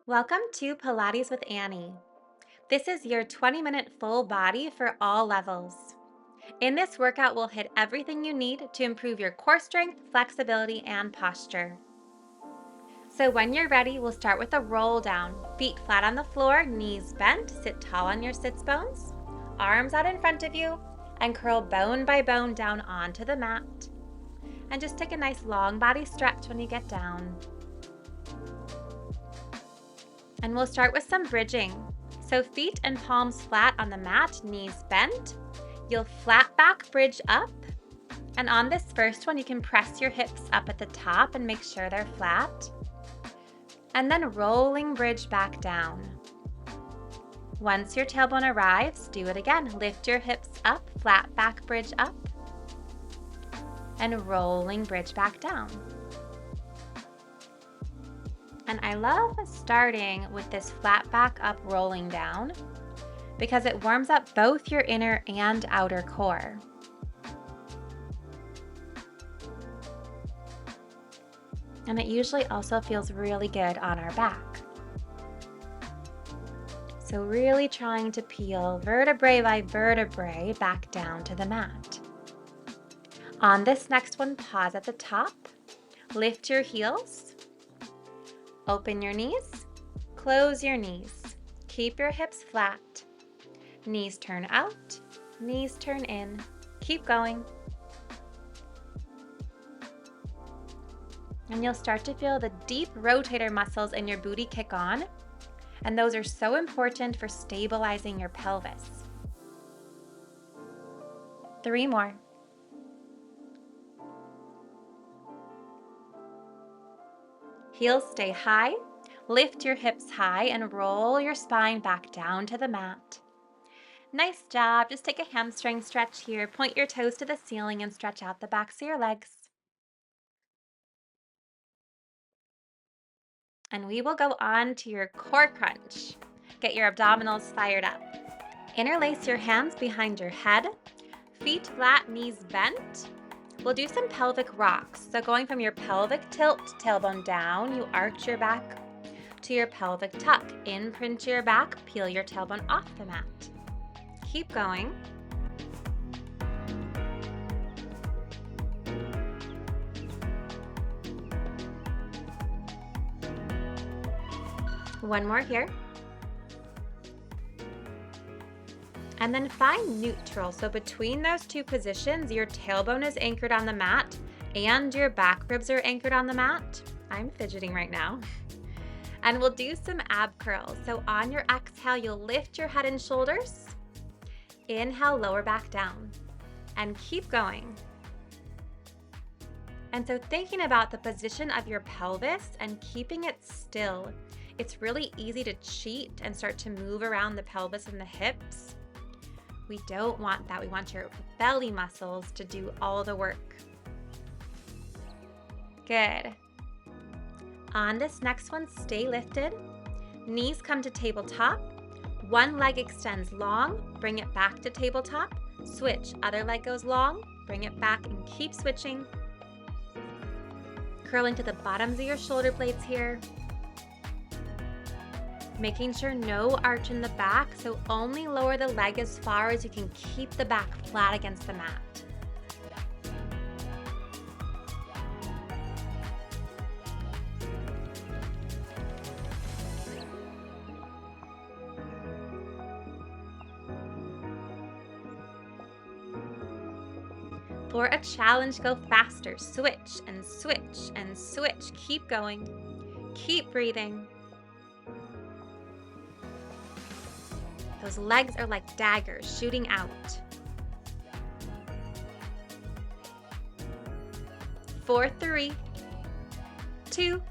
Welcome to Pilates with Annie. This is your 20-minute full body for all levels. In this workout, we'll hit everything you need to improve your core strength, flexibility, and posture. So when you're ready, we'll start with a roll down. Feet flat on the floor, knees bent, sit tall on your sits bones, arms out in front of you, and curl bone by bone down onto the mat. And just take a nice long body stretch when you get down. And we'll start with some bridging. So feet and palms flat on the mat, knees bent. You'll flat back bridge up. And on this first one, you can press your hips up at the top and make sure they're flat. And then rolling bridge back down. Once your tailbone arrives, do it again. Lift your hips up, flat back bridge up. And rolling bridge back down. And I love starting with this flat back up rolling down because it warms up both your inner and outer core. And it usually also feels really good on our back. So really trying to peel vertebrae by vertebrae back down to the mat. On this next one, pause at the top, lift your heels. Open your knees, close your knees, keep your hips flat, knees turn out, knees turn in, keep going. And you'll start to feel the deep rotator muscles in your booty kick on, and those are so important for stabilizing your pelvis. 3 more. Heels stay high, lift your hips high and roll your spine back down to the mat. Nice job. Just take a hamstring stretch here. Point your toes to the ceiling and stretch out the backs of your legs. And we will go on to your core crunch. Get your abdominals fired up. Interlace your hands behind your head, feet flat, knees bent. We'll do some pelvic rocks. So going from your pelvic tilt, tailbone down, you arch your back to your pelvic tuck. Imprint your back, peel your tailbone off the mat. Keep going. One more here. And then find neutral. So between those two positions, your tailbone is anchored on the mat and your back ribs are anchored on the mat. I'm fidgeting right now. And we'll do some ab curls. So on your exhale, you'll lift your head and shoulders. Inhale, lower back down. And keep going. And so thinking about the position of your pelvis and keeping it still, it's really easy to cheat and start to move around the pelvis and the hips. We don't want that. We want your belly muscles to do all the work. Good. On this next one, stay lifted. Knees come to tabletop. One leg extends long, bring it back to tabletop. Switch, other leg goes long, bring it back and keep switching. Curling to the bottoms of your shoulder blades here. Making sure no arch in the back, so only lower the leg as far as you can keep the back flat against the mat. For a challenge, go faster. Switch and switch and switch. Keep going. Keep breathing. Those legs are like daggers shooting out. 4, 3, 2,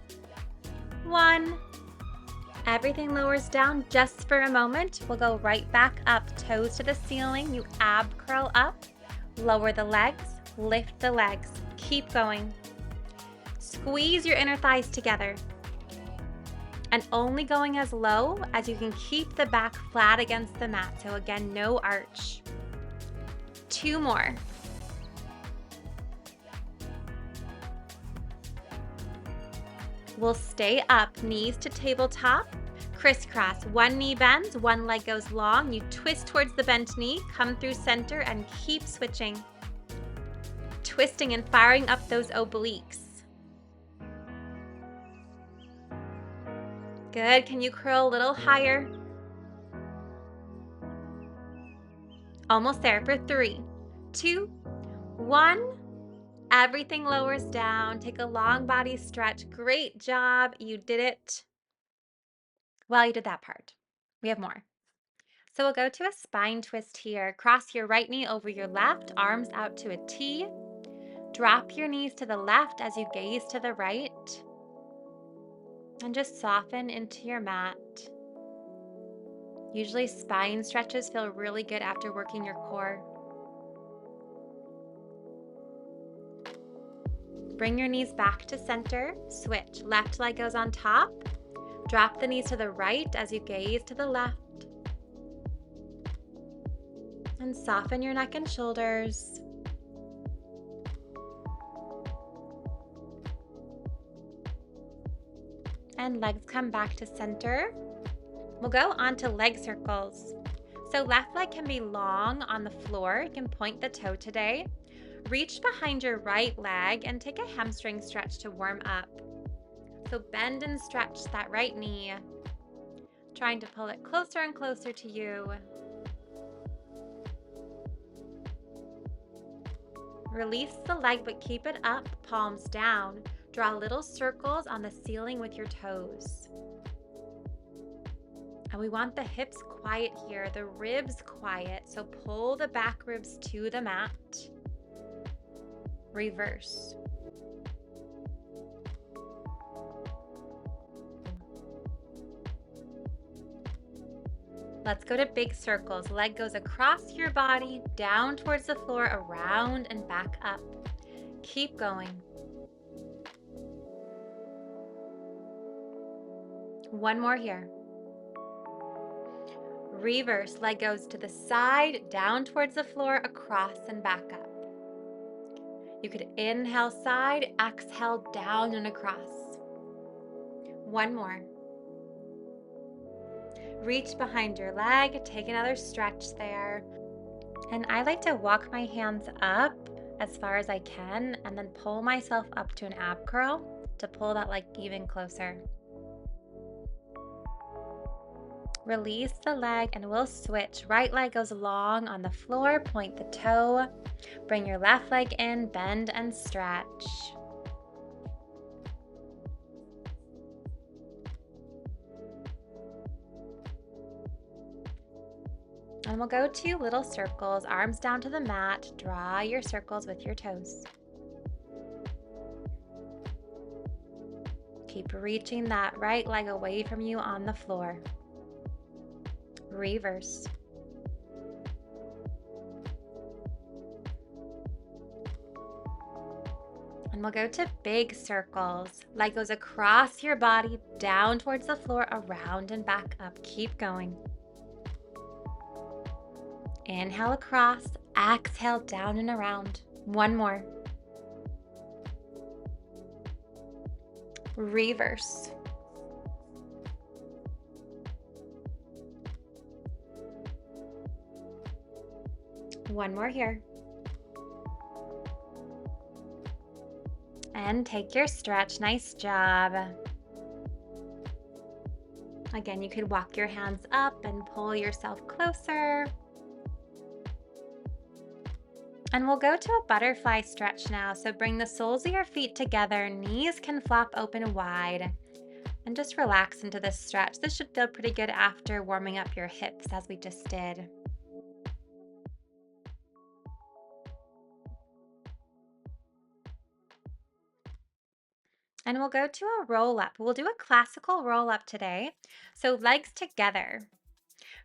1. Everything lowers down just for a moment. We'll go right back up, toes to the ceiling. You ab curl up, lower the legs, lift the legs. Keep going. Squeeze your inner thighs together. And only going as low as you can keep the back flat against the mat. So again, no arch. 2 more. We'll stay up, knees to tabletop, Crisscross, one knee bends, one leg goes long. You twist towards the bent knee, come through center, and keep switching. Twisting and firing up those obliques. Good. Can you curl a little higher? Almost there for 3, 2, 1. Everything lowers down. Take a long body stretch. Great job. You did it. Well, you did that part. We have more. So we'll go to a spine twist here. Cross your right knee over your left, arms out to a T. Drop your knees to the left as you gaze to the right. And just soften into your mat. Usually spine stretches feel really good after working your core. Bring your knees back to center. Switch. Left leg goes on top. Drop the knees to the right as you gaze to the left. And soften your neck and shoulders. And legs come back to center. We'll go on to leg circles. So left leg can be long on the floor. You can point the toe today. Reach behind your right leg and take a hamstring stretch to warm up. So bend and stretch that right knee, trying to pull it closer and closer to you. Release the leg, but keep it up, palms down. Draw little circles on the ceiling with your toes. And we want the hips quiet here, the ribs quiet, so pull the back ribs to the mat. Reverse. Let's go to big circles. Leg goes across your body, down towards the floor, around and back up. Keep going. One more here. Reverse. Leg goes to the side, down towards the floor, across and back up. You could inhale side, exhale down and across. One more. Reach behind your leg, take another stretch there. And I like to walk my hands up as far as I can and then pull myself up to an ab curl to pull that leg even closer. Release the leg and we'll switch. Right leg goes long on the floor, point the toe. Bring your left leg in, bend and stretch. And we'll go to little circles, arms down to the mat. Draw your circles with your toes. Keep reaching that right leg away from you on the floor. Reverse. And we'll go to big circles. Leg goes across your body, down towards the floor, around and back up. Keep going. Inhale across, exhale down and around. One more. Reverse. One more here. And take your stretch. Nice job. Again, you could walk your hands up and pull yourself closer. And we'll go to a butterfly stretch now. So bring the soles of your feet together. Knees can flop open wide. And just relax into this stretch. This should feel pretty good after warming up your hips as we just did. And we'll go to a roll up. We'll do a classical roll up today. So legs together.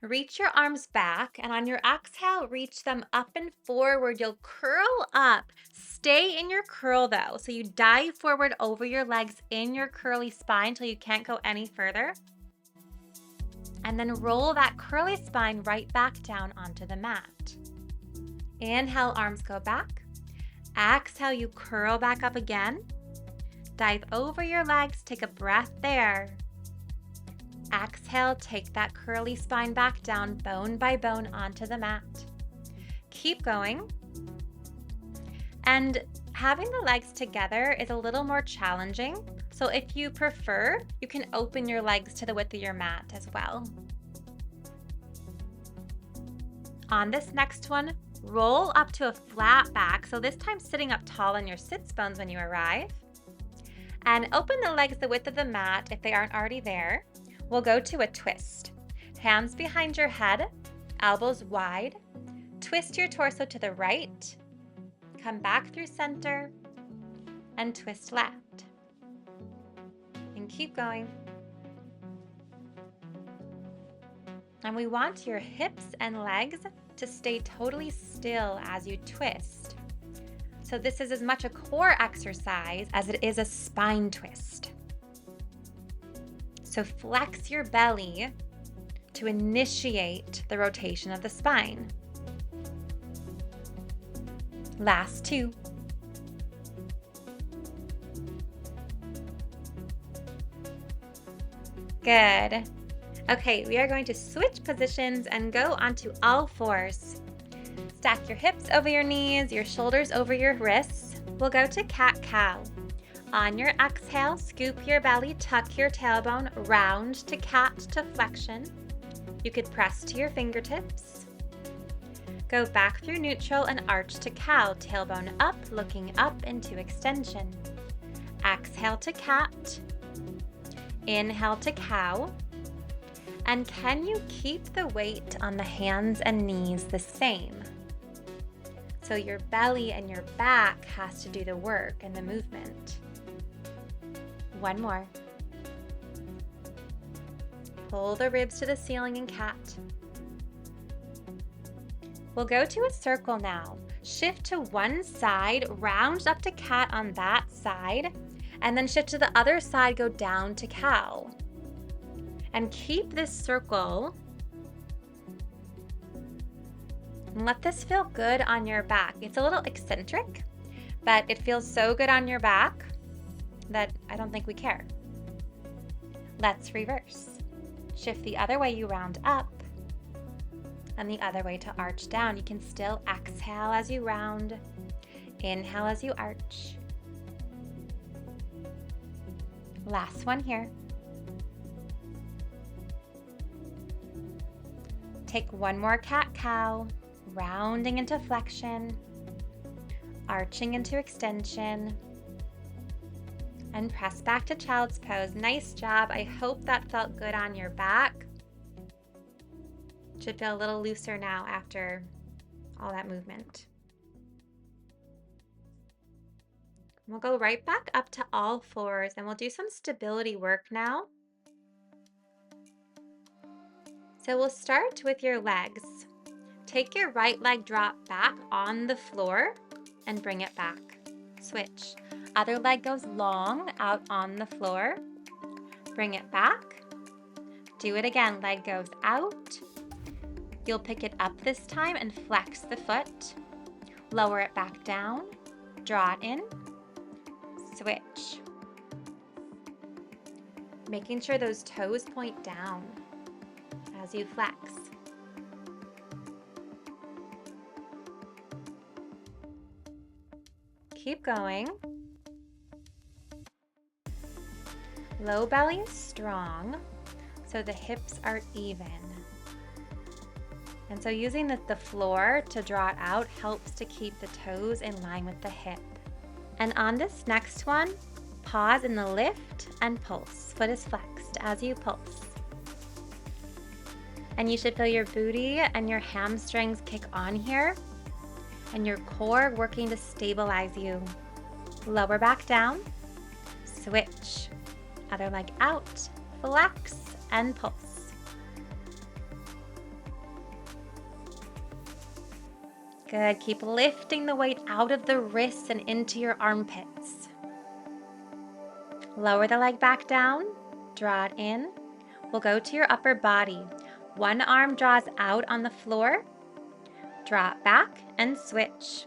Reach your arms back, and on your exhale, reach them up and forward. You'll curl up. Stay in your curl though. So you dive forward over your legs in your curly spine till you can't go any further. And then roll that curly spine right back down onto the mat. Inhale, arms go back. Exhale, you curl back up again. Dive over your legs, take a breath there. Exhale, take that curly spine back down, bone by bone onto the mat. Keep going. And having the legs together is a little more challenging. So if you prefer, you can open your legs to the width of your mat as well. On this next one, roll up to a flat back. So this time sitting up tall on your sits bones when you arrive. And open the legs the width of the mat if they aren't already there. We'll go to a twist. Hands behind your head, elbows wide. Twist your torso to the right. Come back through center and twist left. And keep going. And we want your hips and legs to stay totally still as you twist. So this is as much a core exercise as it is a spine twist. So flex your belly to initiate the rotation of the spine. Last two. Good. Okay, we are going to switch positions and go onto all fours. Stack your hips over your knees, your shoulders over your wrists. We'll go to cat-cow. On your exhale, scoop your belly, tuck your tailbone, round to cat to flexion. You could press to your fingertips. Go back through neutral and arch to cow, tailbone up, looking up into extension. Exhale to cat. Inhale to cow. And can you keep the weight on the hands and knees the same? So your belly and your back has to do the work and the movement. One more. Pull the ribs to the ceiling in cat. We'll go to a circle now. Shift to one side, round up to cat on that side, and then shift to the other side, go down to cow. And keep this circle. And let this feel good on your back. It's a little eccentric, but it feels so good on your back that I don't think we care. Let's reverse. Shift the other way, you round up, and the other way to arch down. You can still exhale as you round, inhale as you arch. Last one here. Take one more cat-cow, rounding into flexion, arching into extension, and press back to child's pose. Nice job. I hope that felt good on your back. Should feel a little looser now after all that movement. We'll go right back up to all fours and we'll do some stability work now. So we'll start with your legs. Take your right leg, drop back on the floor and bring it back. Switch. Other leg goes long out on the floor. Bring it back. Do it again. Leg goes out. You'll pick it up this time and flex the foot. Lower it back down. Draw it in. Switch. Making sure those toes point down as you flex. Keep going. Low belly is strong, so the hips are even. And so using the floor to draw it out helps to keep the toes in line with the hip. And on this next one, pause in the lift and pulse. Foot is flexed as you pulse. And you should feel your booty and your hamstrings kick on here, and your core working to stabilize you. Lower back down, switch. Other leg out, flex and pulse. Good, keep lifting the weight out of the wrists and into your armpits. Lower the leg back down, draw it in. We'll go to your upper body. One arm draws out on the floor, draw it back and switch.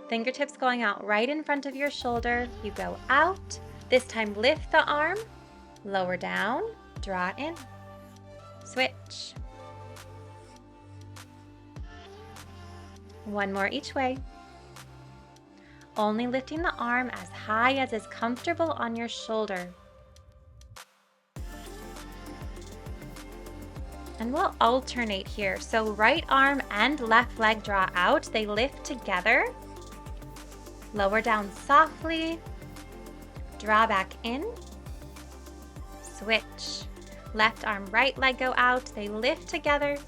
Fingertips going out right in front of your shoulder. You go out. This time lift the arm, lower down, draw it in. Switch. One more each way. Only lifting the arm as high as is comfortable on your shoulder. And we'll alternate here. So right arm and left leg draw out. They lift together. Lower down softly. Draw back in. Switch. Left arm, right leg go out. They lift together.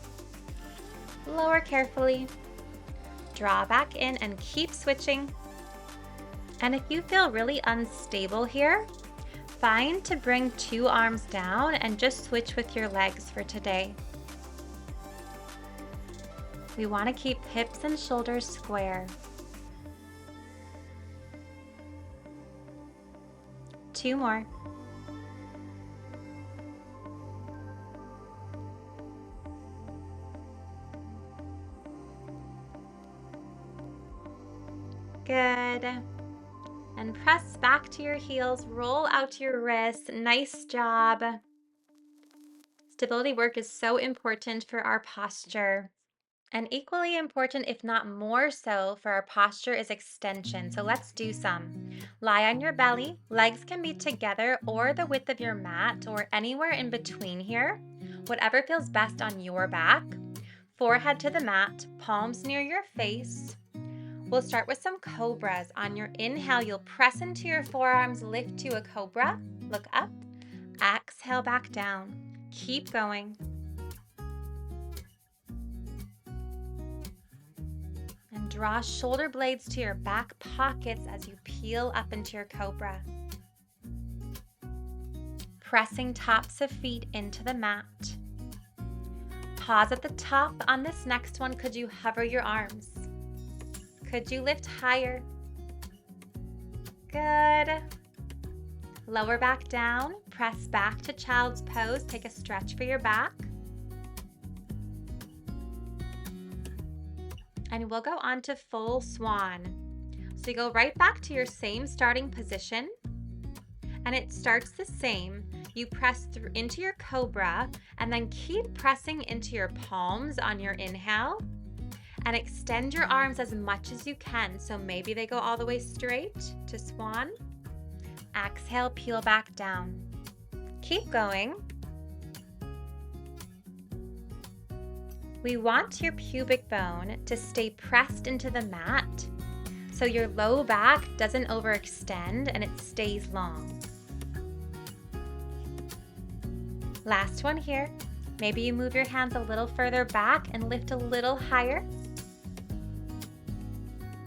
Lower carefully. Draw back in and keep switching. And if you feel really unstable here, fine to bring two arms down and just switch with your legs for today. We want to keep hips and shoulders square. Two more. Good. And press back to your heels, roll out to your wrists. Nice job. Stability work is so important for our posture. And equally important, if not more so, for our posture is extension. So let's do some. Lie on your belly. Legs can be together or the width of your mat or anywhere in between here. Whatever feels best on your back. Forehead to the mat, palms near your face. We'll start with some cobras. On your inhale, you'll press into your forearms, lift to a cobra. Look up. Exhale back down. Keep going. And draw shoulder blades to your back pockets as you peel up into your cobra. Pressing tops of feet into the mat. Pause at the top. On this next one, could you hover your arms? Could you lift higher? Good. Lower back down. Press back to child's pose. Take a stretch for your back. And we'll go on to full swan. So you go right back to your same starting position. And it starts the same. You press through into your cobra and then keep pressing into your palms on your inhale. And extend your arms as much as you can. So maybe they go all the way straight to swan. Exhale, peel back down. Keep going. We want your pubic bone to stay pressed into the mat so your low back doesn't overextend and it stays long. Last one here. Maybe you move your hands a little further back and lift a little higher.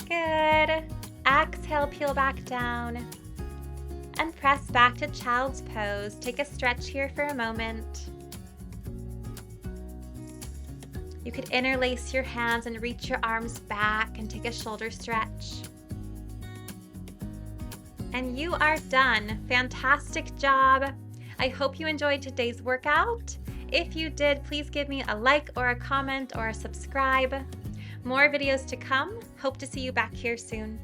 Good. Exhale, peel back down. And press back to child's pose. Take a stretch here for a moment. You could interlace your hands and reach your arms back and take a shoulder stretch. And you are done. Fantastic job. I hope you enjoyed today's workout. If you did, please give me a like or a comment or a subscribe. More videos to come. Hope to see you back here soon.